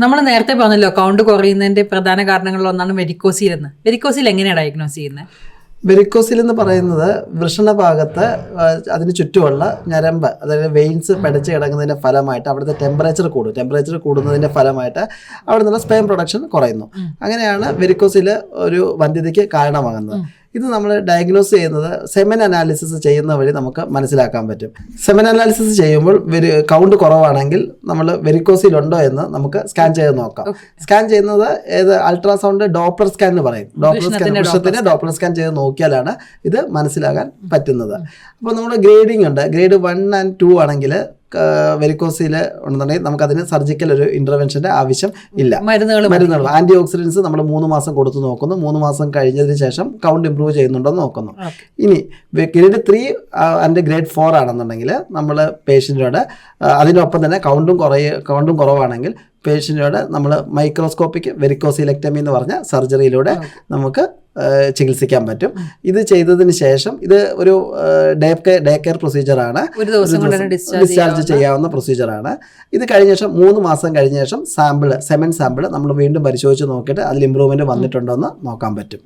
നമ്മൾ നേരത്തെ പറഞ്ഞല്ലോ കൗണ്ട് കുറയുന്നതിന്റെ പ്രധാന കാരണങ്ങളിൽ ഒന്നാണ് വെരിക്കോസിൽ എന്ന്. വെരിക്കോസിൽ എങ്ങനെയാണ് ഡയഗ്നോസ് ചെയ്യുന്നത്? വെരിക്കോസിൽ എന്ന് പറയുന്നത് വൃഷണഭാഗത്ത് അതിന് ചുറ്റുമുള്ള ഞരമ്പ്, അതായത് വെയിൻസ് പടച്ച് കിടക്കുന്നതിൻ്റെ ഫലമായിട്ട് അവിടുത്തെ ടെമ്പറേച്ചർ കൂടും. ടെമ്പറേച്ചർ കൂടുന്നതിൻ്റെ ഫലമായിട്ട് അവിടെ നിന്നുള്ള സ്പേം പ്രൊഡക്ഷൻ കുറയുന്നു. അങ്ങനെയാണ് വെരിക്കോസിൽ ഒരു വന്ധ്യതയ്ക്ക് കാരണമാകുന്നത്. ഇത് നമ്മൾ ഡയഗ്നോസ് ചെയ്യുന്നത് സെമൻ അനാലിസിസ് ചെയ്യുന്ന വഴി നമുക്ക് മനസ്സിലാക്കാൻ പറ്റും. സെമൻ അനാലിസിസ് ചെയ്യുമ്പോൾ കൗണ്ട് കുറവാണെങ്കിൽ നമ്മൾ വെരിക്കോസിലുണ്ടോ എന്ന് നമുക്ക് സ്കാൻ ചെയ്ത് നോക്കാം. സ്കാൻ ചെയ്യുന്നത് അൾട്രാസൗണ്ട് ഡോപ്ലർ സ്കാൻ എന്ന് പറയും. വൃഷണത്തിന് ഡോപ്ലർ സ്കാൻ ചെയ്ത് നോക്കിയാലാണ് ഇത് മനസ്സിലാക്കാൻ പറ്റുന്നത്. അപ്പോൾ നമ്മൾ ഗ്രേഡിംഗ് ഉണ്ട്. ഗ്രേഡ് 1 and 2 ആണെങ്കിൽ വെരിക്കോസിൽ ഉണ്ടെന്നുണ്ടെങ്കിൽ നമുക്കതിന് സർജിക്കൽ ഒരു ഇന്റർവെൻഷന്റെ ആവശ്യം ഇല്ല. മരുന്നുകൾ ആന്റി ഓക്സിഡൻസ് നമ്മൾ 3 മാസം കൊടുത്തു നോക്കുന്നു. 3 മാസം കഴിഞ്ഞതിന് ശേഷം കൗണ്ട് ഇമ്പ്രൂവ് ചെയ്യുന്നുണ്ടോ എന്ന് നോക്കുന്നു. ഇനി ഗ്രേഡ് 3 ആൻഡ് ഗ്രേഡ് 4 ആണെന്നുണ്ടെങ്കിൽ നമ്മൾ പേഷ്യൻറ്റിനോട് അതിനൊപ്പം തന്നെ കൗണ്ടും കുറവാണെങ്കിൽ പേഷ്യൻറ്റിനോട് നമ്മൾ മൈക്രോസ്കോപ്പിക് വെരിക്കോസിലെക്ടമി എന്ന് പറഞ്ഞ സർജറിയിലൂടെ നമുക്ക് ചികിത്സിക്കാൻ പറ്റും. ഇത് ചെയ്തതിന് ശേഷം ഇത് ഒരു ഡേ കെയർ പ്രൊസീജിയറാണ്, ഡിസ്ചാർജ് ചെയ്യാവുന്ന പ്രൊസീജിയറാണ്. ഇത് കഴിഞ്ഞ ശേഷം 3 മാസം കഴിഞ്ഞ ശേഷം സെമൻ സാമ്പിൾ നമ്മൾ വീണ്ടും പരിശോധിച്ച് നോക്കിയിട്ട് അതിൽ ഇമ്പ്രൂവ്മെന്റ് വന്നിട്ടുണ്ടോ എന്ന് നോക്കാൻ പറ്റും.